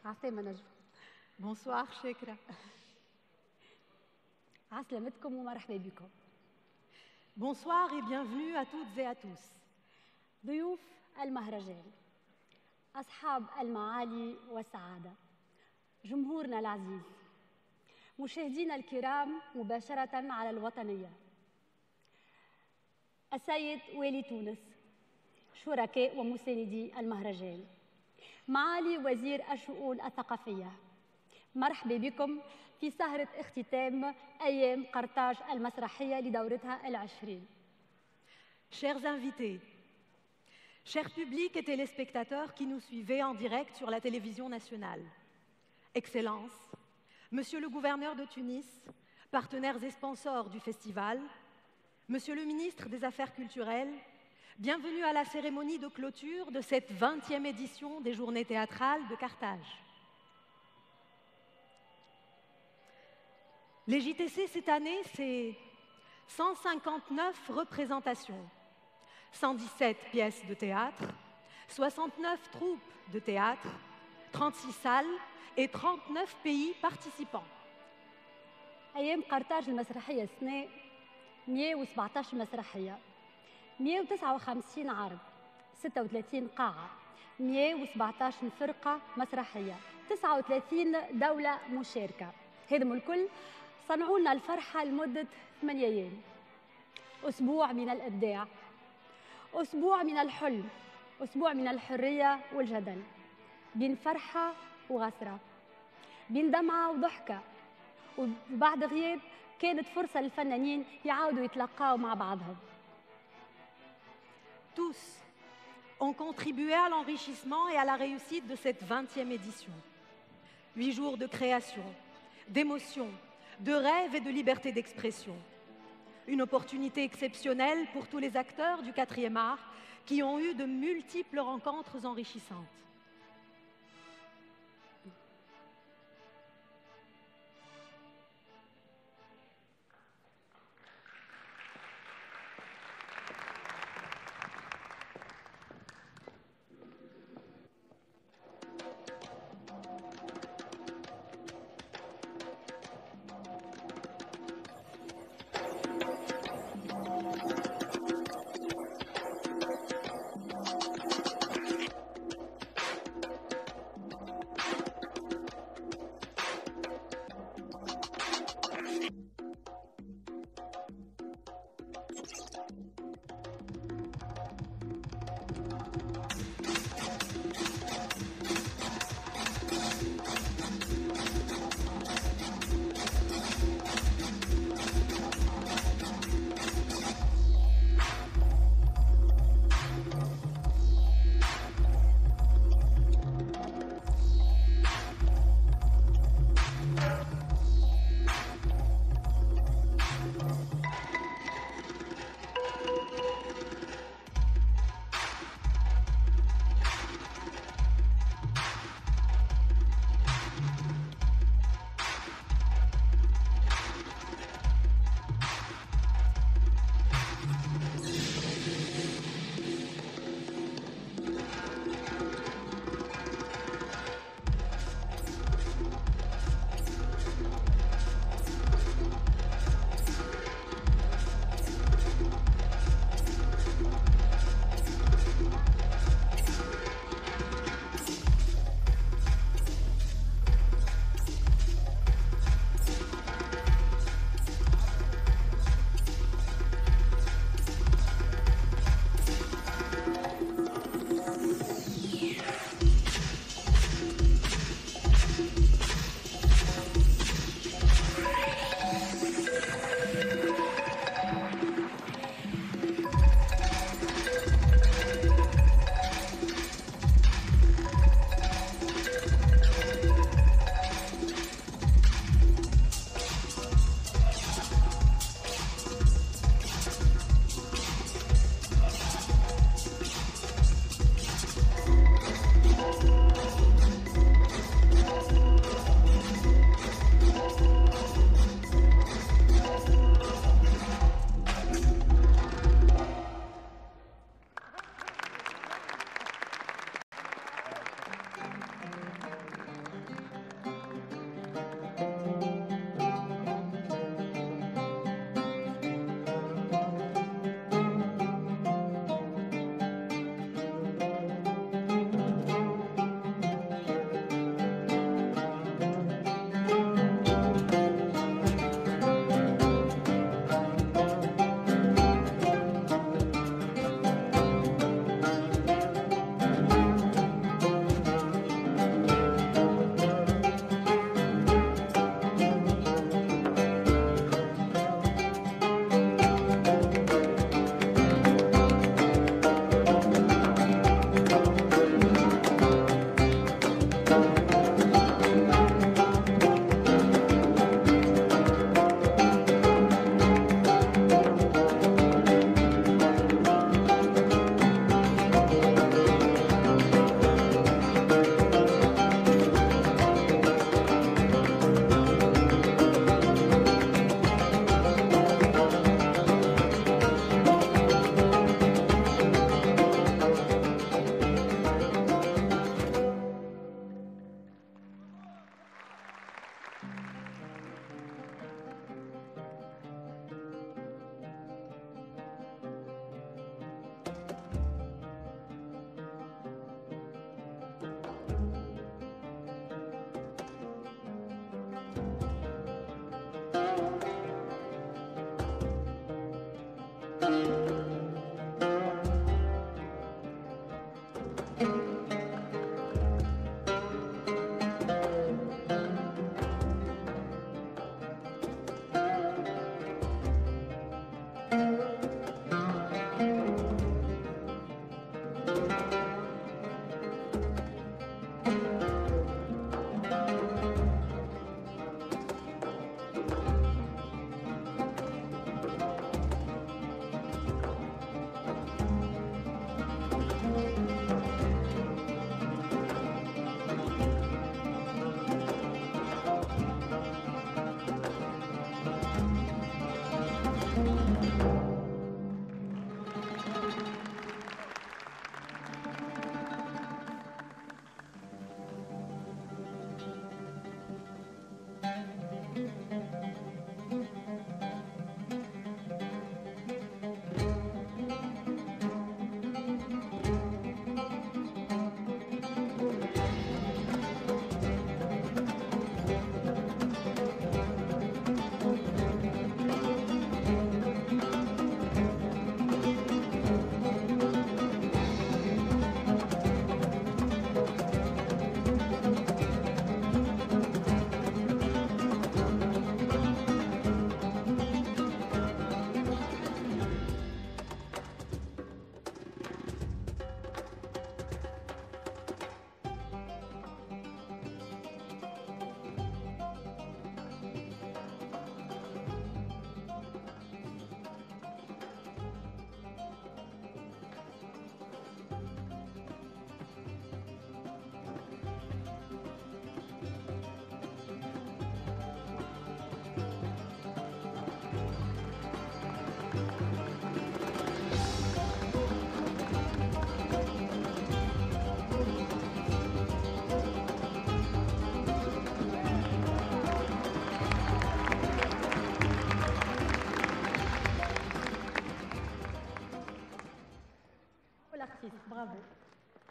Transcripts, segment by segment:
عسلامة نجم. Bonsoir شاكرة. عسلامتكم ومرحبا بكم. Bonsoir et bienvenue à toutes et à tous. ضيوف المهرجان، أصحاب المعالي والسعادة، جمهورنا العزيز، مشاهدينا الكرام مباشرة على الوطنية، السيد والي تونس، شركاء ومساندي المهرجان، معالي وزير الشؤون الثقافية، مرحبا بكم في سهرة اختتام أيام قرطاج المسرحية لدورتها العشرين. Chers invités, chers publics et téléspectateurs qui nous suivez en direct sur la télévision nationale, Excellences, Monsieur le gouverneur de Tunis, partenaires et sponsors du festival, Monsieur le ministre des Affaires culturelles, bienvenue à la cérémonie de clôture de cette 20e édition des Journées théâtrales de Carthage. Les JTC cette année, c'est 159 représentations, 117 pièces de théâtre, 69 troupes de théâtre, 36 salles et 39 pays participants. أيام قرطاج المسرحية السنة 117 مسرحية، 159 عرض، 36 قاعة، 117 فرقة مسرحية، 39 دولة مشاركة. هذم الكل صنعوا لنا الفرحة لمدة 8 أيام. أسبوع من الإبداع، أسبوع من الحلم، أسبوع من الحرية والجدل، بين فرحة وغسرة، بين دمعة وضحكة، وبعد غياب كانت فرصة للفنانين يعاودوا يتلقاوا مع بعضهم. Tous ont contribué à l'enrichissement et à la réussite de cette 20e édition. 8 jours de création, d'émotion, de rêve et de liberté d'expression. Une opportunité exceptionnelle pour tous les acteurs du 4e art qui ont eu de multiples rencontres enrichissantes.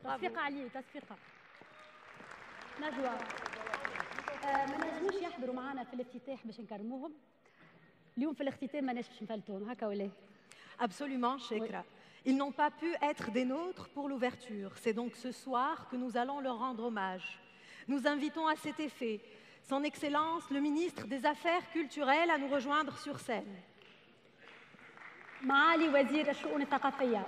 تصفيقة عليه تصفيقة. نجوى ما نجموش يحضروا معنا في الافتتاح باش نكرموهم اليوم في الاختتام ما باش نفلتوهم هكا ولا؟ Absolument, Chekra. Ils n'ont pas pu être des nôtres pour l'ouverture. C'est donc ce soir que nous allons leur rendre hommage. Nous invitons à cet effet Son Excellence le ministre des Affaires culturelles à nous rejoindre sur scène. معالي وزير الشؤون الثقافية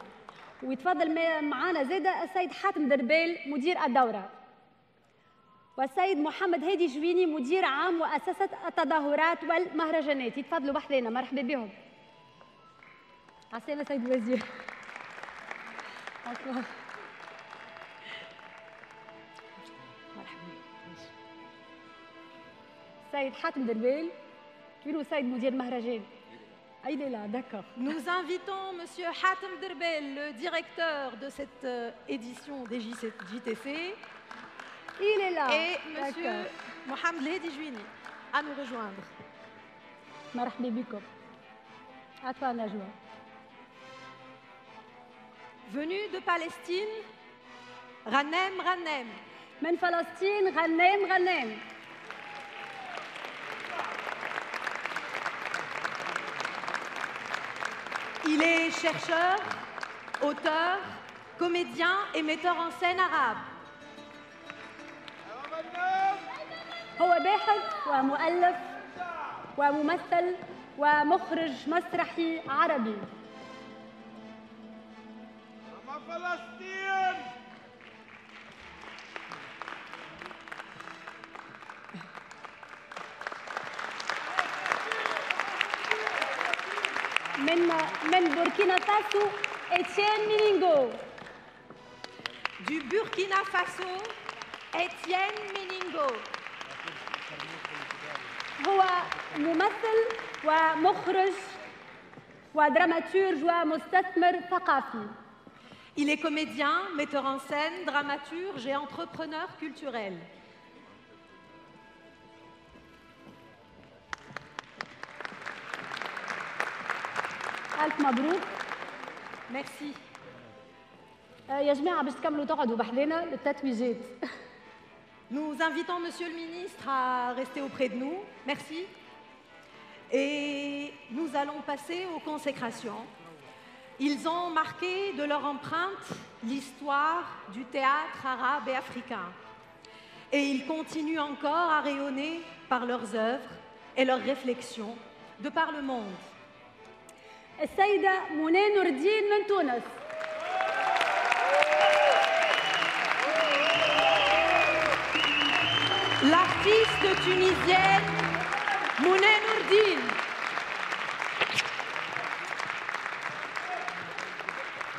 ويتفضل معنا زادة السيد حاتم دربيل مدير الدورة والسيد محمد هادي جويني مدير عام مؤسسة التظاهرات والمهرجانات يتفضلوا بحذنا مرحبا بهم. عسلامة سيد الوزير. سيد حاتم دربيل وينو سيد مدير المهرجان؟ Il est là, d'accord. Nous invitons M. Hatem Derbel, le directeur de cette édition des JTC. Il est là. Et M. Mohamed Lehdi Jouini à nous rejoindre. مرحبا بكم. À toi, Najwa. Venu de Palestine, Ghanem Ghanem. من فلسطين غنام غنام. Il est chercheur, auteur, comédien et metteur en scène arabe. هو باحث ومؤلف وممثل ومخرج مسرحي عربي. فلسطين من بوركينا فاسو إتيان مينينغو. Du Burkina Faso, Étienne Meningo. هو ممثل ومخرج ودراماتورج ومستثمر ثقافي. Il est comédien, metteur en scène, dramaturge et entrepreneur culturel. ألف مبروك. Merci. يا جماعة باش تكملوا تقعدوا بحذنا للتتويجات. Nous invitons Monsieur le ministre à rester auprès de nous. Merci. Et nous allons passer aux consécrations. Ils ont marqué de leur empreinte l'histoire du théâtre arabe et africain. Et ils continuent encore à rayonner par leurs œuvres et leurs réflexions de par le monde. السيدة منى نور الدين من تونس. L'artiste tunisienne Mouné Nourdine.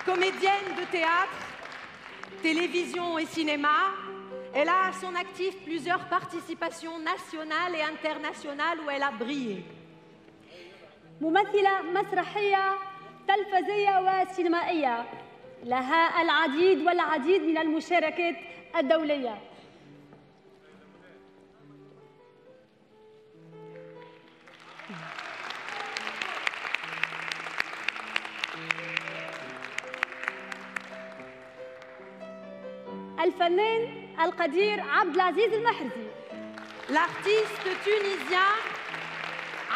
Comédienne de théâtre, télévision et cinéma, elle a à son actif plusieurs participations nationales et internationales où elle a brillé. ممثلة مسرحية تلفزية وسينمائية لها العديد والعديد من المشاركات الدولية. الفنان القدير عبد العزيز المحرزي. L'artiste tunisien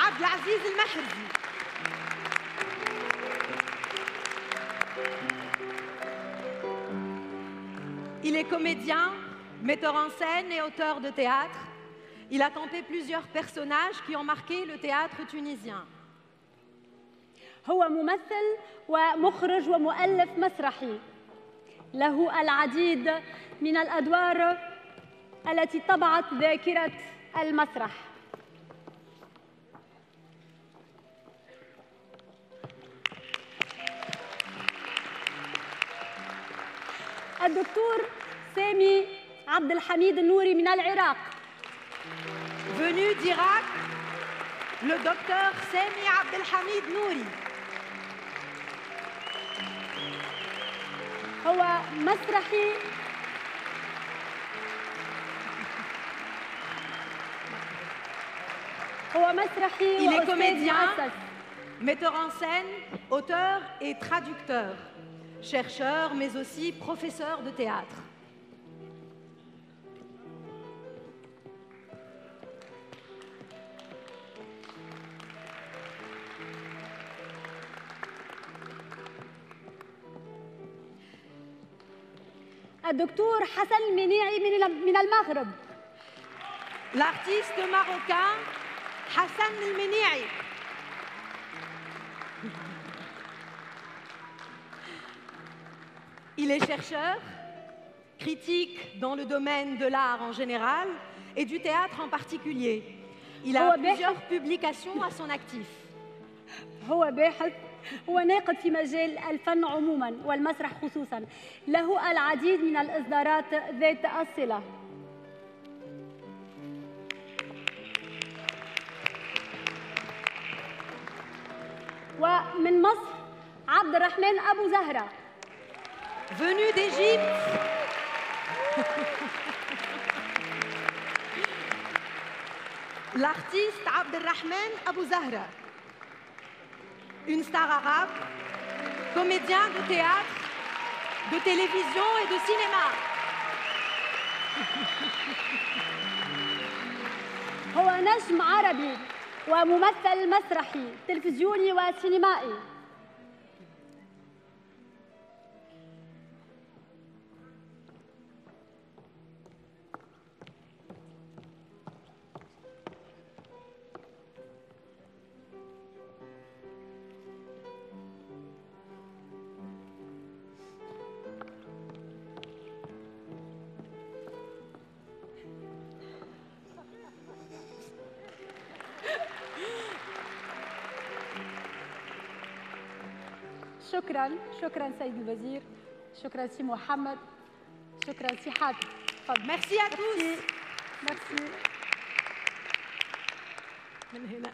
Abdelaziz El Mahrzi. Il est comédien, metteur en scène et auteur de théâtre. Il a campé plusieurs personnages qui ont marqué le théâtre tunisien. هو ممثل ومخرج ومؤلف مسرحي. له العديد من الأدوار التي طبعت ذاكرة المسرح. الدكتور سامي عبد الحميد النوري من العراق. Venu d'Irak, le docteur Sami Abdelhamid Nouri. هو مسرحي Il est comédien, metteur en scène, auteur et traducteur. chercheur mais aussi professeur de théâtre. الدكتور حسن المنيعي من المغرب. L'artiste marocain Hassan El-Meniaï. Il est chercheur, critique dans le domaine de l'art en général et du théâtre en particulier. Il a plusieurs publications à son actif. هو باحث وناقد في مجال الفن عموما والمسرح خصوصا. له العديد من الإصدارات ذات الصلة. ومن مصر عبد الرحمن أبو زهرة. Venu d'Égypte. L'artiste Abdelrahman Abou Zahra. Une star arabe, comédien de théâtre, de télévision et de cinéma. هو نجم عربي وممثل مسرحي تلفزيوني وسينمائي. شكرا سيد الوزير، شكرا سي محمد، شكرا سي حاتم. Merci à tous. Merci. من هنا.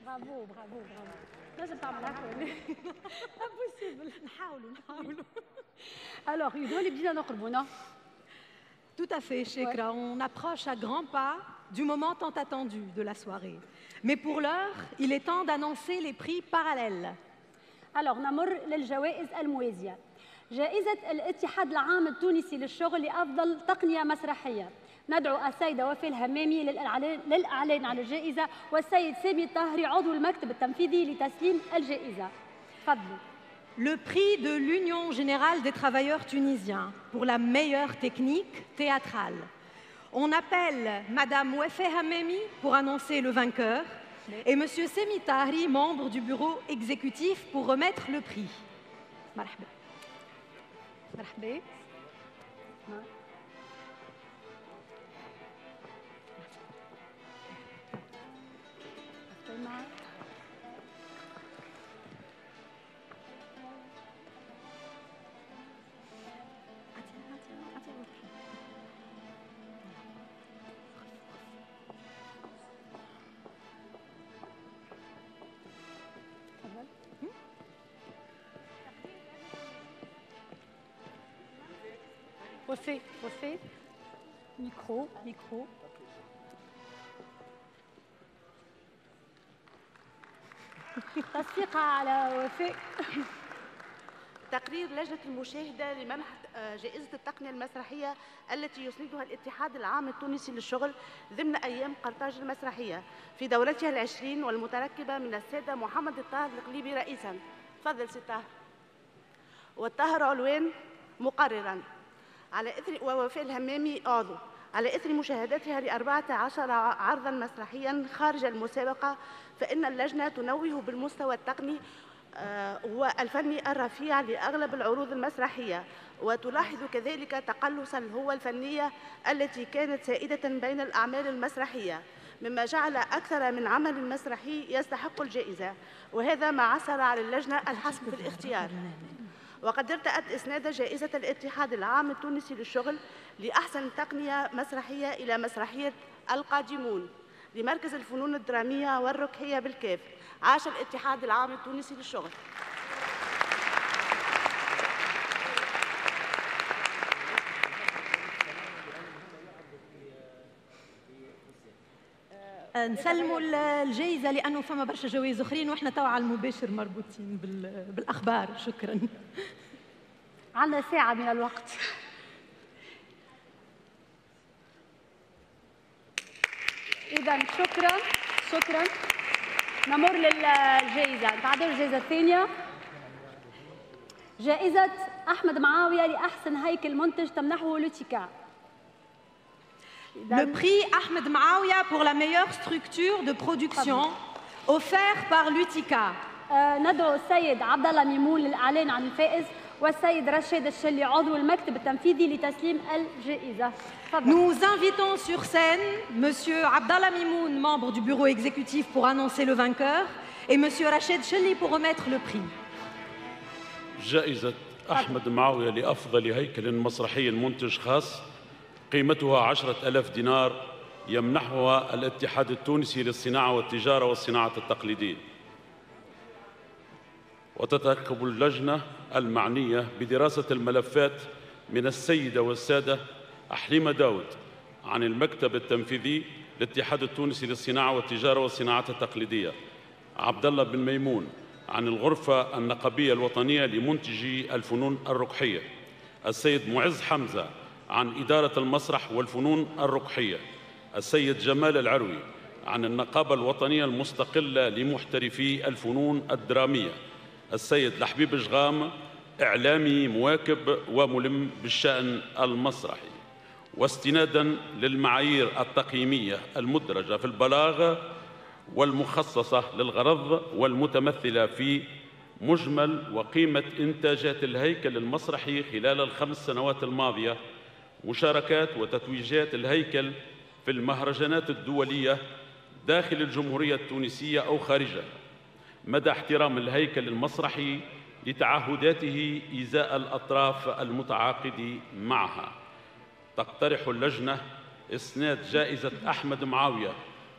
برافو برافو برافو. لازم تعملها كل. امبوسيبل. نحاولوا. الوغ يدولي بدينا نقربوا نو. Tout à fait, Chekra. On approche à grands pas du moment tant attendu de la soirée. Mais pour l'heure, il est temps d'annoncer les prix parallèles. الوغ نمر للجوائز الموازية. جائزة الاتحاد العام التونسي للشغل لأفضل تقنية مسرحية. ندعو السيدة وفاء الهمامي للإعلان على الجائزة والسيد سامي الطاهري عضو المكتب التنفيذي لتسليم الجائزة. تفضلوا. Le prix de l'Union générale des travailleurs tunisiens pour la meilleure technique théâtrale. On appelle Madame Wafé Hamemi pour annoncer le vainqueur et Monsieur Semi Tahri, membre du bureau exécutif, pour remettre le prix. Marhaba. مرحبا. وفاء ميكرو. تصفيق على وفاء. تقرير لجنة المشاهدة لمنح جائزة التقنية المسرحية التي يسندها الاتحاد العام التونسي للشغل ضمن أيام قرطاج المسرحية في دورتها ال20 والمتركبة من السادة محمد الطاهر القليبي رئيساً. تفضل سي طاهر. والطاهر علوان مقرراً على إثر ووفاء الهمامي عضو على إثر مشاهدتها ل14 عرضاً مسرحياً خارج المسابقة، فإن اللجنة تنوه بالمستوى التقني والفني الرفيع لأغلب العروض المسرحية، وتلاحظ كذلك تقلص الهوة الفنية التي كانت سائدة بين الأعمال المسرحية، مما جعل أكثر من عمل مسرحي يستحق الجائزة، وهذا ما عثر على اللجنة الحسم في الاختيار. وقد ارتأت إسناد جائزة الاتحاد العام التونسي للشغل لأحسن تقنية مسرحية إلى مسرحية القادمون لمركز الفنون الدرامية والركحية بالكاف. عاش الاتحاد العام التونسي للشغل. نسلموا الجائزة لأنه فما برشا جوائز أخرين وإحنا توا على المباشر مربوطين بالأخبار. شكراً. عندنا ساعة من الوقت. إذا شكراً. نمر للجائزة. نتعدوا الجائزة الثانية. جائزة أحمد معاوية لأحسن هيكل منتج تمنحه لوتيكا. Le prix Ahmed Maouia pour la meilleure structure de production offert par l'UTICA. ندعو السيد عبد الله ميمون للإعلان عن الفائز والسيد رشيد الشلي عضو المكتب التنفيذي لتسليم الجائزة. Nous invitons sur scène Monsieur Abdallah Mimoun, membre du bureau exécutif, pour annoncer le vainqueur, et Monsieur Rachid Chelli pour remettre le prix. جائزة أحمد معاوية لأفضل هيكل مسرحي منتج خاص قيمتها 10,000 دينار يمنحها الاتحاد التونسي للصناعة والتجارة والصناعة التقليدية. وتتركب اللجنة المعنية بدراسة الملفات من السيدة والسادة أحليمة داود عن المكتب التنفيذي للاتحاد التونسي للصناعة والتجارة والصناعات التقليدية، عبد الله بن ميمون عن الغرفة النقابية الوطنية لمنتجي الفنون الركحية، السيد معز حمزة عن إدارة المسرح والفنون الركحية، السيد جمال العروي عن النقابة الوطنية المستقلة لمحترفي الفنون الدرامية، السيد لحبيب جغام إعلامي مواكب وملم بالشأن المسرحي. واستناداً للمعايير التقييمية المدرجة في البلاغ والمخصصة للغرض والمتمثلة في مجمل وقيمة إنتاجات الهيكل المسرحي خلال ال5 سنوات الماضية، مشاركات وتتويجات الهيكل في المهرجانات الدولية داخل الجمهورية التونسية أو خارجها، مدى احترام الهيكل المسرحي لتعهداته إزاء الأطراف المتعاقد معها. تقترح اللجنة إسناد جائزة أحمد معاوية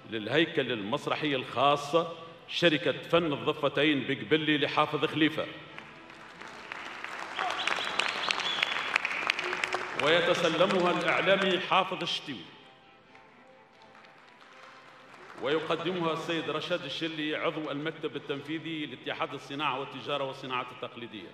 للهيكل المسرحي الخاصة شركة فن الضفتين بقبلي لحافظ خليفة. ويتسلمها الإعلامي حافظ الشتوي. ويقدمها السيد رشاد الشلي عضو المكتب التنفيذي لاتحاد الصناعة والتجارة والصناعات التقليدية.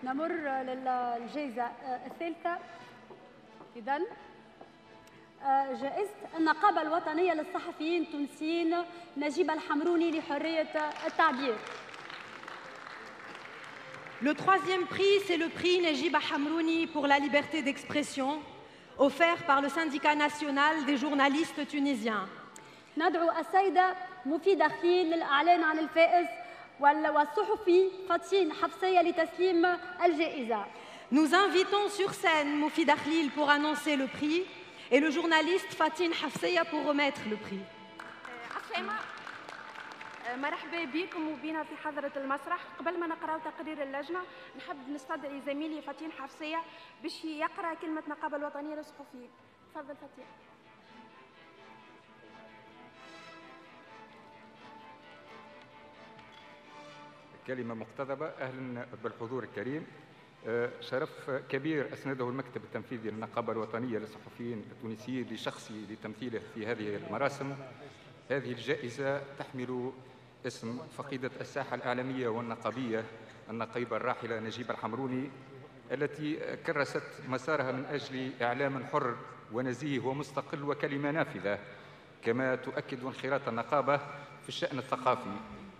نمر للجائزة الثالثة. إذن جائزة النقابة الوطنية للصحفيين التونسيين نجيب الحمروني لحرية التعبير. Le troisième prix, c'est le prix Najib Hamrouni pour la liberté d'expression, offert par le syndicat national des journalistes tunisiens. ندعو السيدة مفيدة خليل للإعلان عن الفائز والصحفي فاتين حفصية لتسليم الجائزة. Nous invitons sur scène Moufida Khlil pour annoncer le prix et le journaliste Fatine Hafseya pour remettre le prix. مرحبا بكم وبينا في حضرة المسرح. قبل ما نقرأ تقرير اللجنة نحب نستدعي زميلي فاتين حفصية باش يقرأ كلمة النقابة الوطنية للصحفيين. تفضل فاتين. كلمة مقتضبة. أهلا بالحضور الكريم. شرف كبير أسنده المكتب التنفيذي للنقابة الوطنية للصحفيين التونسيين لشخصي لتمثيله في هذه المراسم. هذه الجائزة تحمل اسم فقيدة الساحة الإعلامية والنقابية النقيبة الراحلة نجيب الحمروني، التي كرست مسارها من أجل إعلام حر ونزيه ومستقل وكلمة نافذة، كما تؤكد انخراط النقابة في الشأن الثقافي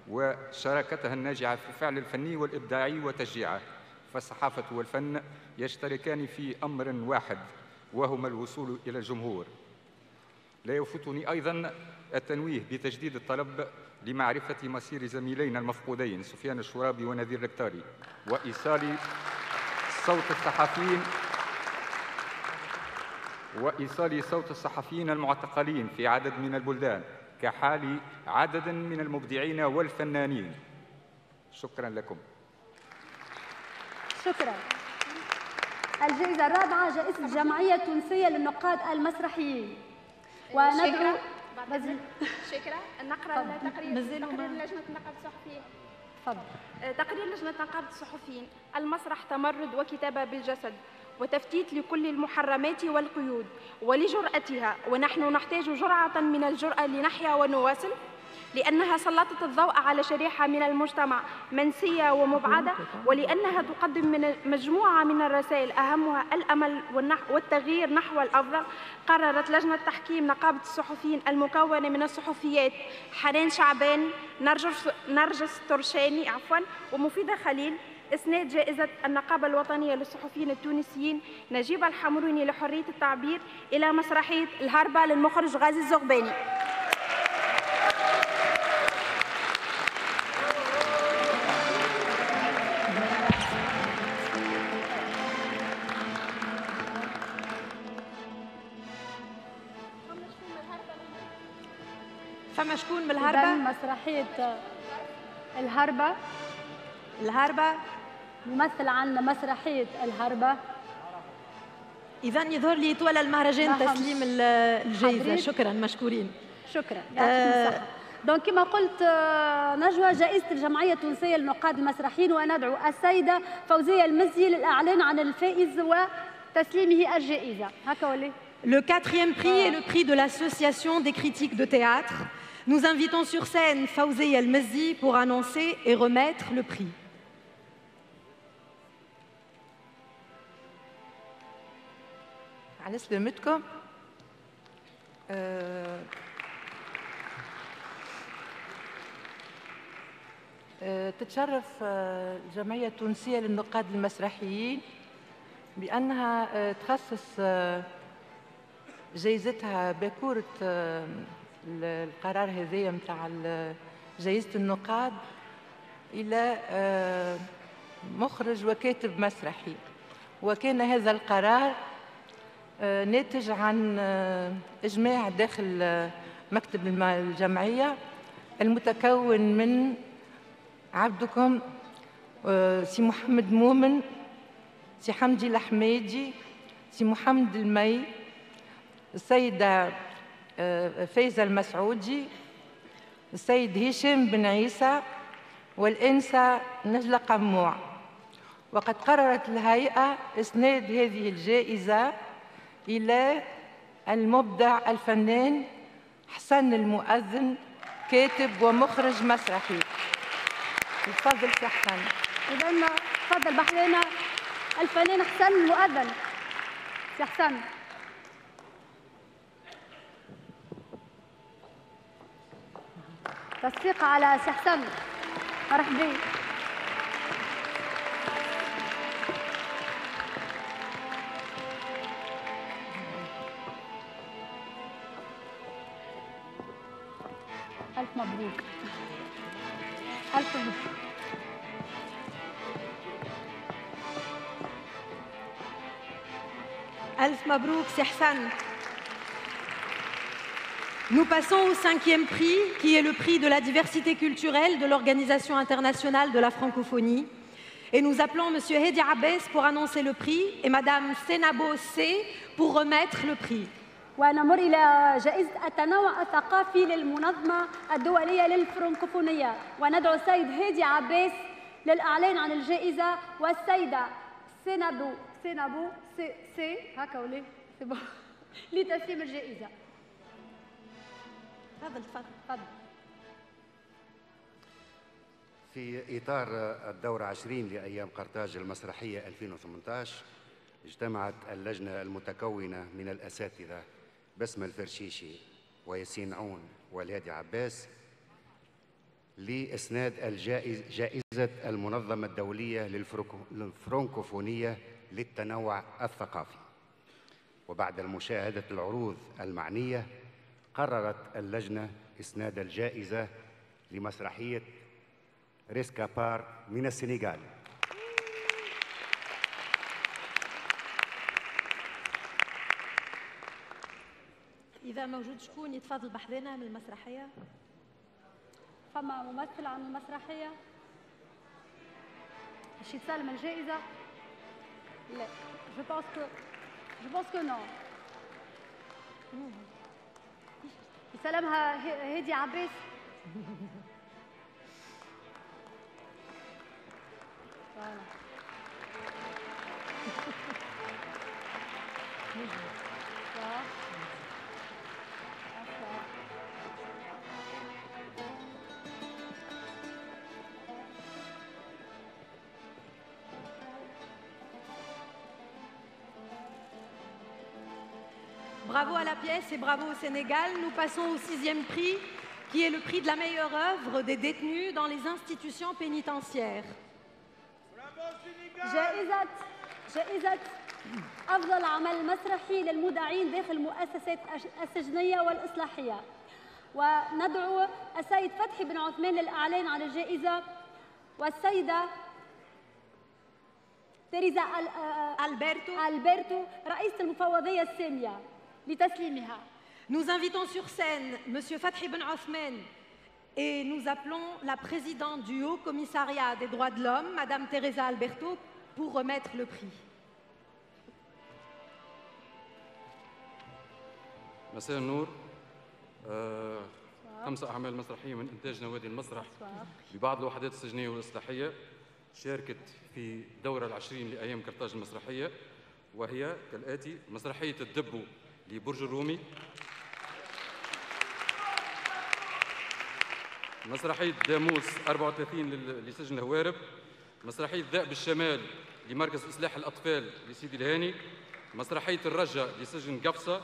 وشراكتها الناجعة في الفعل الفني والإبداعي وتشجيعه. فالصحافة والفن يشتركان في أمر واحد وهما الوصول إلى الجمهور. لا يفوتني أيضا التنويه بتجديد الطلب لمعرفة مصير زميلينا المفقودين سفيان الشرابي ونذير الكتاري، وإيصال صوت الصحفيين المعتقلين في عدد من البلدان كحال عدد من المبدعين والفنانين. شكرا لكم. شكرا. الجائزة الرابعة جائزة الجمعية التونسية للنقاد المسرحيين. وندعو شكرا. نقرأ تقرير لجنة نقابة الصحفيين. تفضل. تقرير لجنة نقابة الصحفيين. المسرح تمرد وكتابة بالجسد وتفتيت لكل المحرمات والقيود ولجرأتها، ونحن نحتاج جرعة من الجرأة لنحيا ونواصل، لأنها سلطت الضوء على شريحة من المجتمع منسية ومبعدة، ولأنها تقدم من مجموعة من الرسائل أهمها الأمل والتغيير نحو الأفضل. قررت لجنة تحكيم نقابة الصحفيين المكونة من الصحفيات حنان شعبان، نرجس ترشاني ومفيدة خليل إسناد جائزة النقابة الوطنية للصحفيين التونسيين نجيب الحمروني لحرية التعبير إلى مسرحية الهربة للمخرج غازي الزغباني. فما شكون من الهربة؟ مسرحية الهربة. الهربة ممثل عن مسرحية الهربة. إذا يظهر لي طوال المهرجان تسليم الجائزة. شكرا مشكورين. شكرا. دونك كما قلت نجوى جائزة الجمعية التونسية للنقاد المسرحيين، وندعو السيدة فوزية المزي للإعلان عن الفائز وتسليمه الجائزة. هكا ولي. Le quatrième prix est le prix de l'Association des critiques de théâtre. Nous invitons sur scène Fawzi El-Mezzi pour annoncer et remettre le prix. على سلامتكم. تتشرف الجمعية التونسية للنقاد المسرحيين بأنها تخصص جائزتها باكورة القرار هذايا متاع جائزة النقاد إلى مخرج وكاتب مسرحي. وكان هذا القرار ناتج عن إجماع داخل مكتب الجمعية المتكون من عبدكم سي محمد مؤمن، سي حمدي الحميدي، سي محمد المي، السيدة فايزة المسعودي، السيد هشام بن عيسى، والأنسة نجلة قموع. وقد قررت الهيئة إسناد هذه الجائزة إلى المبدع الفنان حسن المؤذن، كاتب ومخرج مسرحي. تفضل سي حسن. إذا تفضل بحرنا الفنان حسن المؤذن. سي حسن. تصفيق على سي حسن. مرحبا. ألف مبروك. ألف مبروك. Alf Mabrouk, c'est Hassan. Nous passons au 5e prix, qui est le prix de la diversité culturelle de l'Organisation internationale de la francophonie. Et nous appelons M. Hedi Abbès pour annoncer le prix et Mme Senabo C pour remettre le prix. ونمر إلى جائزة التنوع الثقافي للمنظمة الدولية للفرنكوفونية، وندعو السيد هادي عباس للإعلان عن الجائزة، والسيدة سينابو سي هكا ولا لتسليم الجائزة. تفضل. في إطار الدورة 20 لأيام قرطاج المسرحية 2018 اجتمعت اللجنة المتكونة من الأساتذة بسمة الفرشيشي وياسين عون والهادي عباس لإسناد جائزة المنظمة الدولية للفرنكوفونية للتنوع الثقافي. وبعد المشاهدة العروض المعنية قررت اللجنة إسناد الجائزة لمسرحية ريسكابار من السنغال. إذا موجود شكون يتفضل بحذنا من المسرحية؟ فما ممثل عن المسرحية باش يتسلم الجائزة؟ لا، جو بونس كو نو. يسلمها هادي عباس. Bravo à la pièce et bravo au Sénégal. Nous passons au 6e prix, qui est le prix de la meilleure œuvre des détenus dans les institutions pénitentiaires. جائزة أفضل عمل مسرحي للمدعين داخل المؤسسات السجنية والإصلاحية، وندعو السيد فتحي بن عثمان للإعلان عن الجائزة، والسيدة تيريزا ألبرتو رئيسة المفوضية السامية لتسليمها. Nous invitons sur scène M. Fathi Ben Othman et nous appelons la présidente du Haut Commissariat des droits de l'homme, Mme Teresa Alberto, pour remettre le prix. مساء النور. 5 أعمال مسرحية من إنتاج نوادي المسرح ببعض الوحدات السجنية والإصلاحية شاركت في الدورة 20 لأيام قرطاج المسرحية، وهي كالآتي: مسرحية الدبو لبرج الرومي، مسرحية داموس 34 لسجن الهوارب، مسرحية ذئب الشمال لمركز إصلاح الأطفال لسيدي الهاني، مسرحية الرجة لسجن قفصة،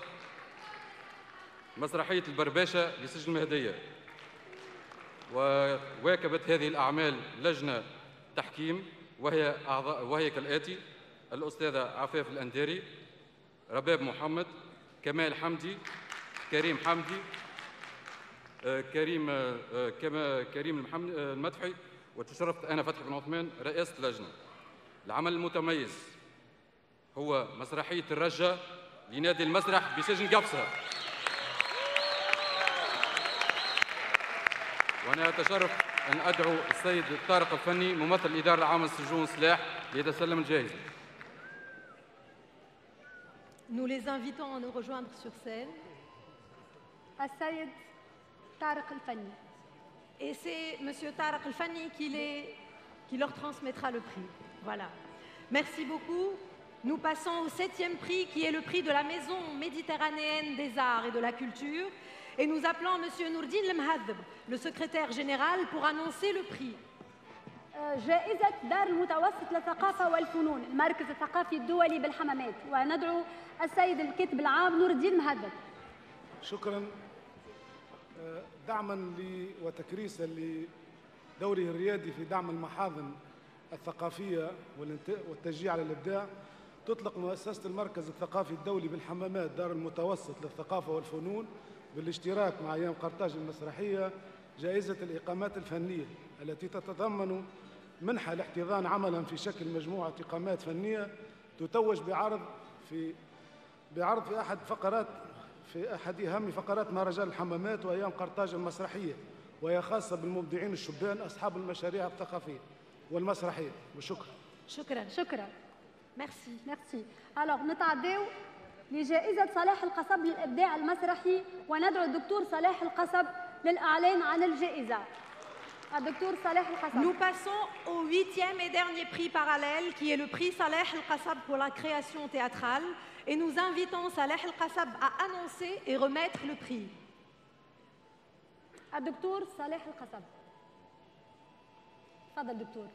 مسرحية البرباشة لسجن المهدية. وواكبت هذه الأعمال لجنة تحكيم وهي كالآتي: الأستاذة عفاف الأنداري، رباب محمد، كمال حمدي، كريم حمدي، كريم المدحي، وتشرفت أنا فتحي بن عثمان رئاسة اللجنة. العمل المتميز هو مسرحية الرجة لنادي المسرح بسجن قبصة، وأنا أتشرف أن أدعو السيد طارق الفني ممثل الإدارة العامة للسجون سلاح ليتسلم الجائزة. Nous les invitons à nous rejoindre sur scène. السيد طارق الفني. Et c'est M. Tarek El-Fani qui leur transmettra le prix. Voilà. Merci beaucoup. Nous passons au 7e prix, qui est le prix de la Maison méditerranéenne des arts et de la culture. Et nous appelons M. Nourdine Lemhadb, le secrétaire général, pour annoncer le prix. جائزة دار المتوسط للثقافة والفنون، المركز الثقافي الدولي بالحمامات، وندعو السيد الكاتب العام نور الدين مهدب. شكرا. دعما وتكريسا لدوره الريادي في دعم المحاضن الثقافية والتشجيع على الإبداع، تطلق مؤسسة المركز الثقافي الدولي بالحمامات دار المتوسط للثقافة والفنون بالاشتراك مع أيام قرطاج المسرحية جائزة الإقامات الفنية، التي تتضمن منحة لاحتضان عملا في شكل مجموعة إقامات فنية تتوج بعرض في أحد أهم فقرات مهرجان الحمامات وأيام قرطاج المسرحية، وهي خاصة بالمبدعين الشبان أصحاب المشاريع الثقافية والمسرحية. وشكرا. شكرا. Merci. ميرسي. الوغ نتعداو لجائزة صلاح القصب للإبداع المسرحي، وندعو الدكتور صلاح القصب للإعلان عن الجائزة. الدكتور صلاح القصب. Nous passons au 8e et dernier prix parallèle, qui est le prix Salah El-Qassab pour la création théâtrale. Et nous invitons Salah El-Qassab à annoncer et remettre le prix. الدكتور صلاح القصب. تفضل دكتور.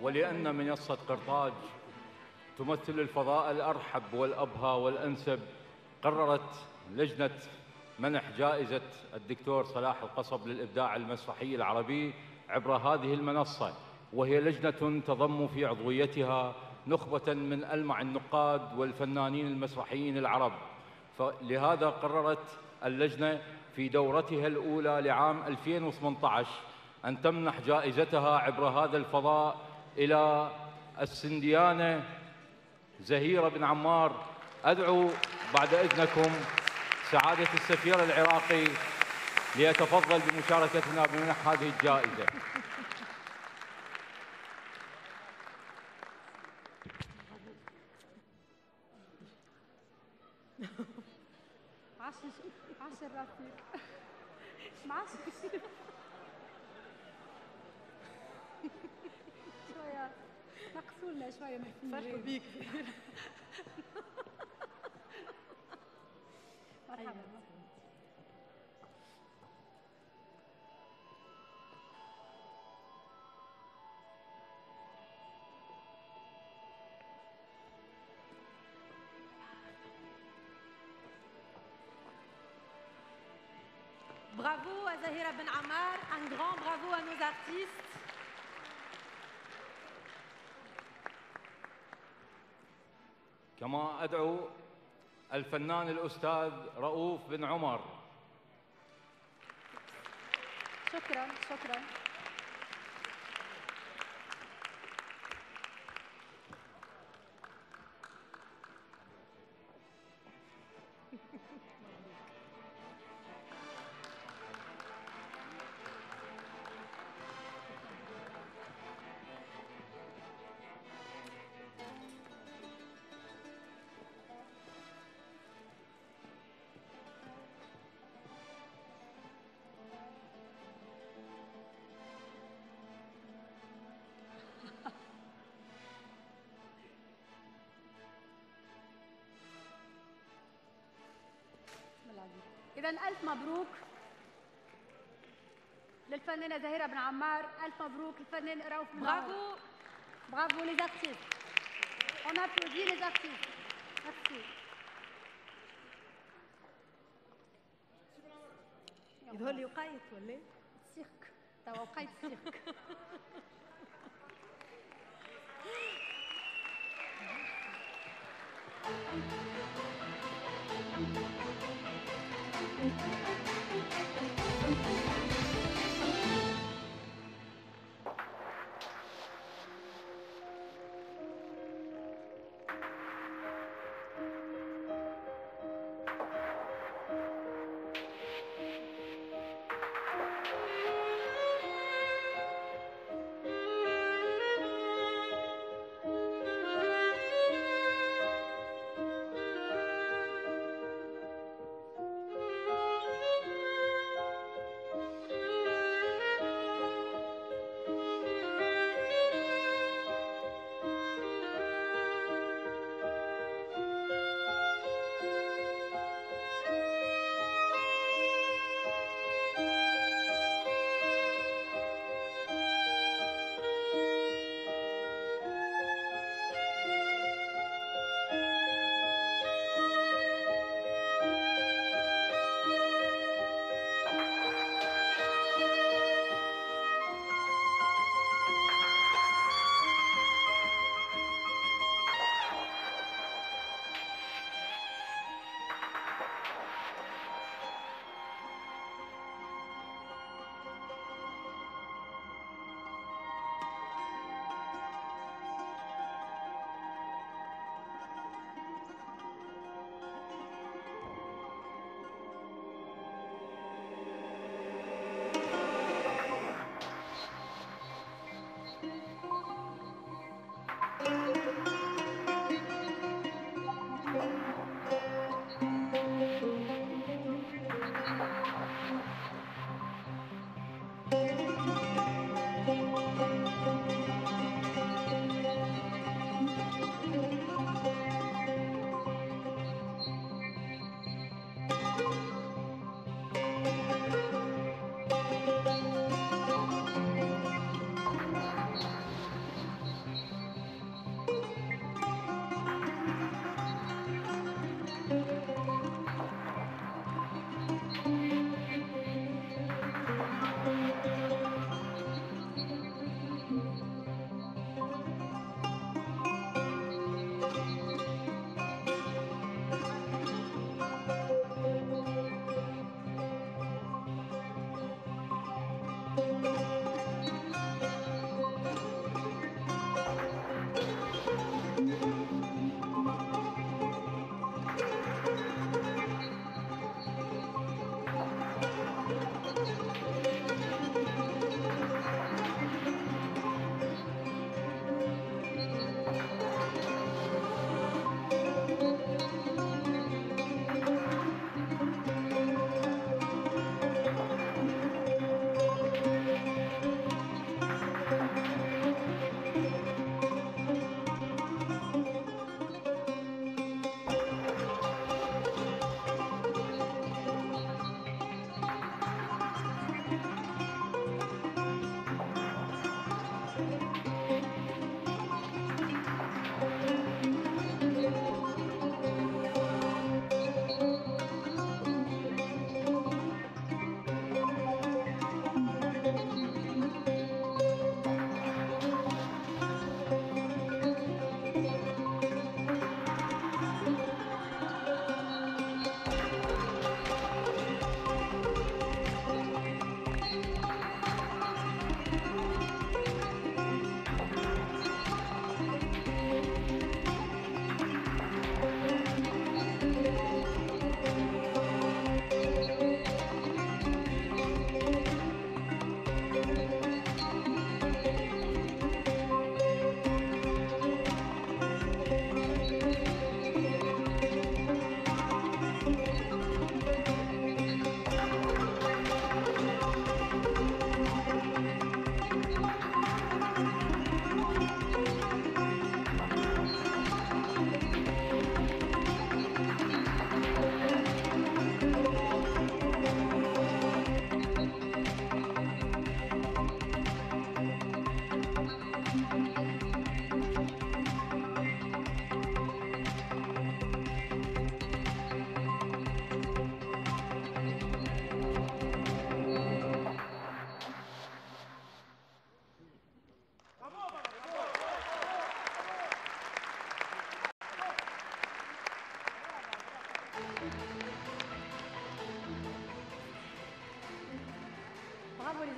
ولأن منصة قرطاج تمثل الفضاء الأرحب والأبهى والأنسب، قررت لجنة منح جائزة الدكتور صلاح القصب للإبداع المسرحي العربي عبر هذه المنصة، وهي لجنة تضم في عضويتها نخبة من ألمع النقاد والفنانين المسرحيين العرب. فلهذا قررت اللجنة في دورتها الأولى لعام 2018 أن تمنح جائزتها عبر هذا الفضاء إلى السنديانة زهيرة بن عمار. أدعو بعد إذنكم سعادة السفير العراقي ليتفضل بمشاركتنا بمنح هذه الجائزة. عشر رفيق معشر شوية نقصوا لنا شوية من فرق بيك. مرحبا. Bravo à Zahira Ben Ammar, un grand bravo à nos artistes. كما أدعو الفنان الأستاذ رؤوف بن عمر. شكرا. إذا ألف مبروك للفنانة زهيرة بن عمار، ألف مبروك للفنان رؤوف بن عمار. برافو les artistes. On applaudit les artistes. Merci. يظهر لي وقايت ولا؟ سيرك. توا وقايت سيرك.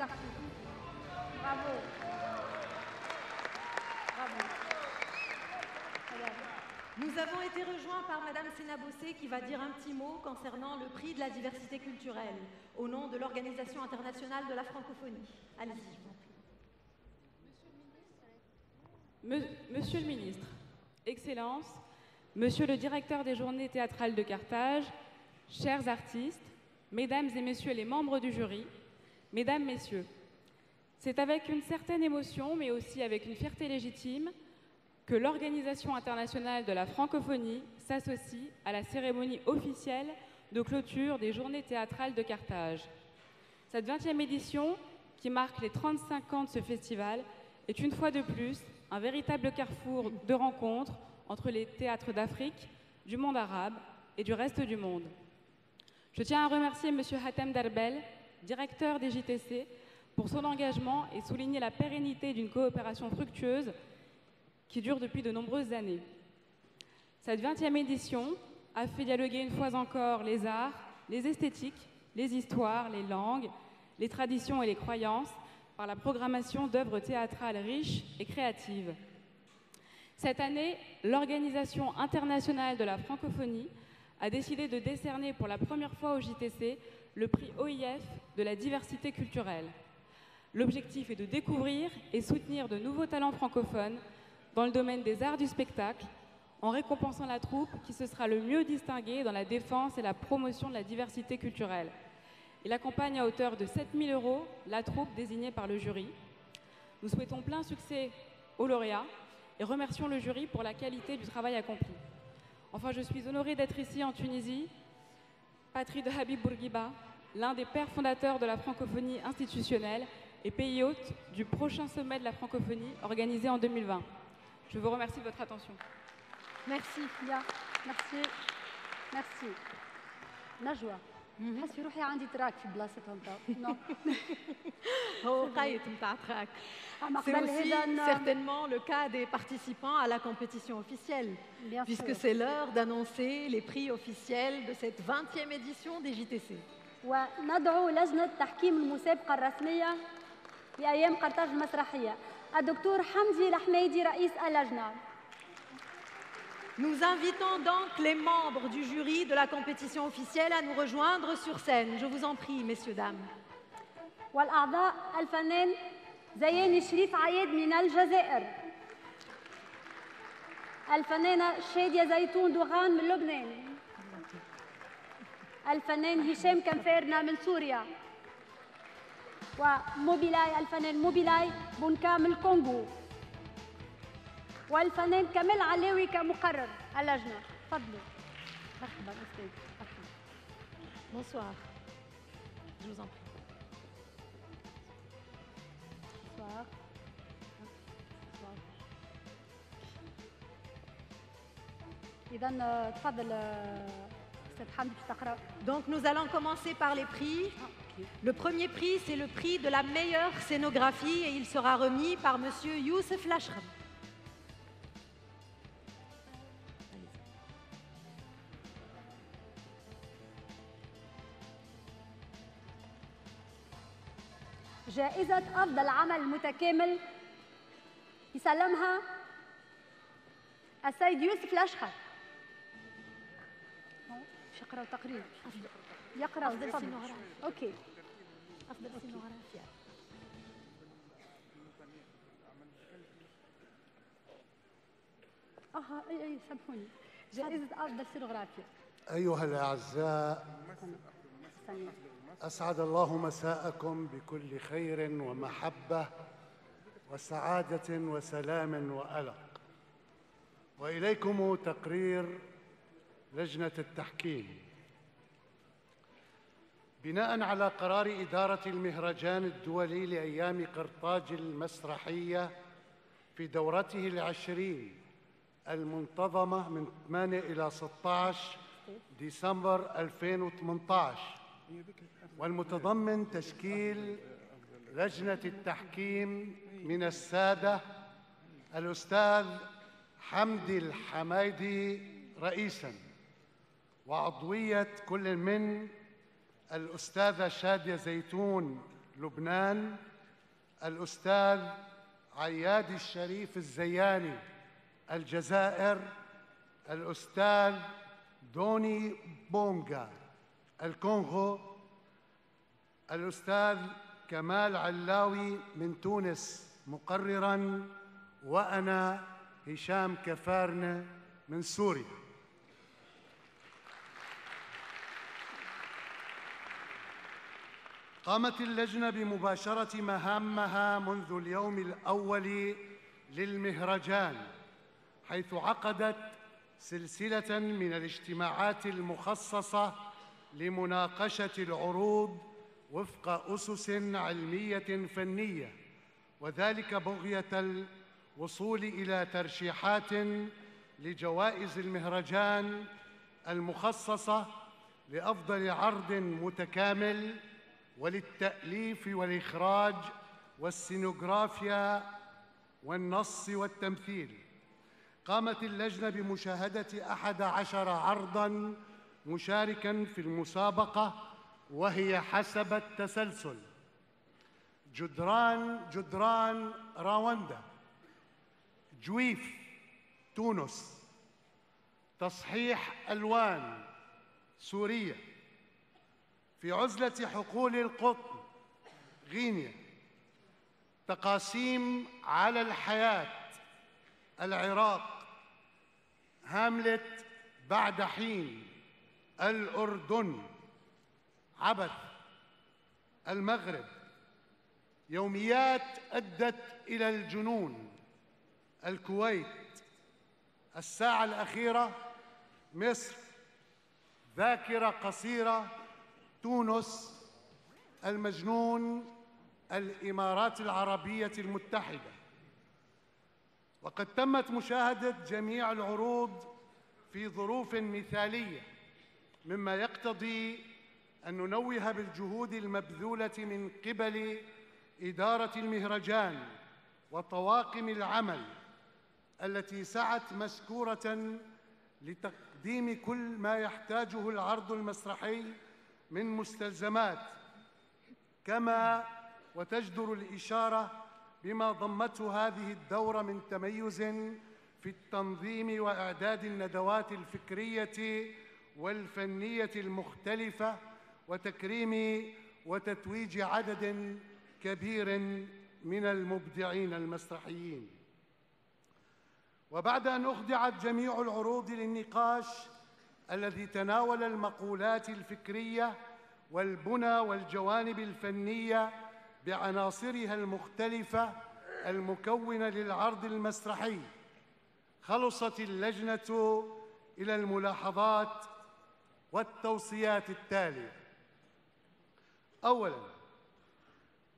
Bravo. Bravo. Nous avons été rejoints par Madame Sénabossé qui va dire un petit mot concernant le prix de la diversité culturelle au nom de l'Organisation internationale de la francophonie. Allez-y, je vous en prie. Monsieur le ministre, Excellences, Monsieur le directeur des Journées théâtrales de Carthage, chers artistes, Mesdames et Messieurs les membres du jury, Mesdames, Messieurs, c'est avec une certaine émotion, mais aussi avec une fierté légitime, que l'Organisation internationale de la francophonie s'associe à la cérémonie officielle de clôture des Journées théâtrales de Carthage. Cette 20e édition, qui marque les 35 ans de ce festival, est une fois de plus un véritable carrefour de rencontres entre les théâtres d'Afrique, du monde arabe et du reste du monde. Je tiens à remercier M. Hatem Darbel, directeur des JTC, pour son engagement et souligner la pérennité d'une coopération fructueuse qui dure depuis de nombreuses années. Cette 20e édition a fait dialoguer une fois encore les arts, les esthétiques, les histoires, les langues, les traditions et les croyances par la programmation d'œuvres théâtrales riches et créatives. Cette année, l'Organisation internationale de la francophonie a décidé de décerner pour la première fois au JTC le prix OIF de la diversité culturelle. L'objectif est de découvrir et soutenir de nouveaux talents francophones dans le domaine des arts du spectacle, en récompensant la troupe qui se sera le mieux distinguée dans la défense et la promotion de la diversité culturelle. Il accompagne à hauteur de 7 000 € la troupe désignée par le jury. Nous souhaitons plein succès aux lauréats et remercions le jury pour la qualité du travail accompli. Enfin, je suis honorée d'être ici en Tunisie, patrie de Habib Bourguiba, l'un des pères fondateurs de la francophonie institutionnelle et pays hôte du prochain sommet de la francophonie organisé en 2020. Je vous remercie de votre attention. Merci, Lia. Merci. Merci. نجوى حسي روحي عندي تراك في بلاصتهم هو قايد نتاع تراك. C'est aussi certainement le cas des participants à la compétition officielle, puisque c'est l'heure d'annoncer les prix officiels de cette 20e édition des JTC. وندعو لجنة تحكيم المسابقة الرسمية لأيام قرطاج المسرحية الدكتور حمدي الحميدي رئيس اللجنة. Nous invitons donc les membres du jury de la compétition officielle à nous rejoindre sur scène. Je vous en prie, messieurs, dames. والأعضاء الفنان زياني شريف عياد من الجزائر، الفنانة شادية زيتون دوغان من لبنان، الفنان هشام كنفارنا من سوريا، وموبيلاي الفنان موبيلاي بونكا من الكونغو، والفنان كمال علاوي كمقرر اللجنة. تفضلوا. مرحبا أستاذ. Bonsoir. Je vous en prie. Bonsoir. إذا تفضل أستاذ حمدي باش تقرأ. Donc nous allons commencer par les prix. Le premier prix, c'est le prix de la meilleure scénographie et il sera remis par Monsieur Youssef Lachrem. جائزة أفضل عمل متكامل يسلمها السيد يوسف لاشخر. باش يقراو تقرير. يقراو أفضل سينوغرافيا. أوكي. أفضل سينوغرافيا. أي سامحوني. جائزة أفضل سينوغرافيا. أيها الأعزاء، أسعد الله مساءكم بكل خير ومحبة وسعادة وسلام وألق. وإليكم تقرير لجنة التحكيم. بناء على قرار إدارة المهرجان الدولي لأيام قرطاج المسرحية في دورته العشرين المنتظمة من 8 إلى 16 ديسمبر 2018، والمتضمن تشكيل لجنة التحكيم من السادة الأستاذ حمدي الحميدي رئيساً، وعضوية كل من الأستاذة شادية زيتون لبنان، الأستاذ عياد الشريف الزياني الجزائر، الأستاذ دوني بونغا الكونغو، الأستاذ كمال علاوي من تونس مقرراً، وأنا هشام كفارنة من سوريا. قامت اللجنة بمباشرة مهامها منذ اليوم الأول للمهرجان، حيث عقدت سلسلة من الاجتماعات المخصصة لمناقشة العروض وفق أسس علمية فنية، وذلك بغية الوصول إلى ترشيحات لجوائز المهرجان المخصصة لأفضل عرض متكامل، وللتأليف والإخراج والسينوغرافيا والنص والتمثيل. قامت اللجنة بمشاهدة 11 عرضاً مشاركاً في المسابقة، وهي حسب التسلسل: جدران راوندا، جويف تونس، تصحيح ألوان سوريا، في عزلة حقول القطن غينيا، تقاسيم على الحياة العراق، هاملت بعد حين الأردن، عبث المغرب، يوميات أدت إلى الجنون الكويت، الساعة الأخيرة مصر، ذاكرة قصيرة تونس، المجنون الإمارات العربية المتحدة. وقد تمت مشاهدة جميع العروض في ظروف مثالية، مما يقتضي أن ننوه بالجهود المبذولة من قبل إدارة المهرجان وطواقم العمل التي سعت مسكورة لتقديم كل ما يحتاجه العرض المسرحي من مستلزمات، كما وتجدر الإشارة بما ضمته هذه الدورة من تميز في التنظيم وإعداد الندوات الفكرية والفنية المختلفة، وتكريم وتتويج عدد كبير من المبدعين المسرحيين. وبعد أن أخضعت جميع العروض للنقاش الذي تناول المقولات الفكرية والبنى والجوانب الفنية بعناصرها المختلفة المكونة للعرض المسرحي، خلصت اللجنة إلى الملاحظات والتوصيات التالية. أولاً،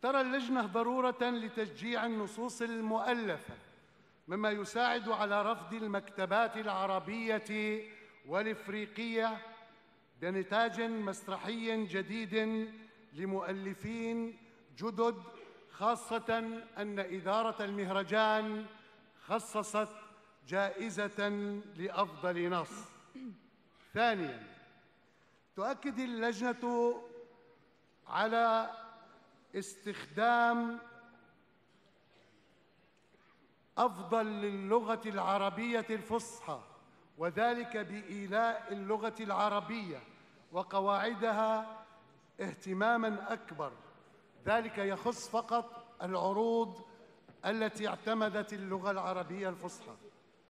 ترى اللجنة ضرورة لتشجيع النصوص المؤلفة، مما يساعد على رفض المكتبات العربية والإفريقية بنتاج مسرحي جديد لمؤلفين جدد، خاصة أن إدارة المهرجان خصصت جائزة لأفضل نص. ثانياً، تؤكد اللجنة على استخدام أفضل للغة العربية الفصحى، وذلك بإيلاء اللغة العربية وقواعدها اهتماماً أكبر. ذلك يخص فقط العروض التي اعتمدت اللغة العربية الفصحى.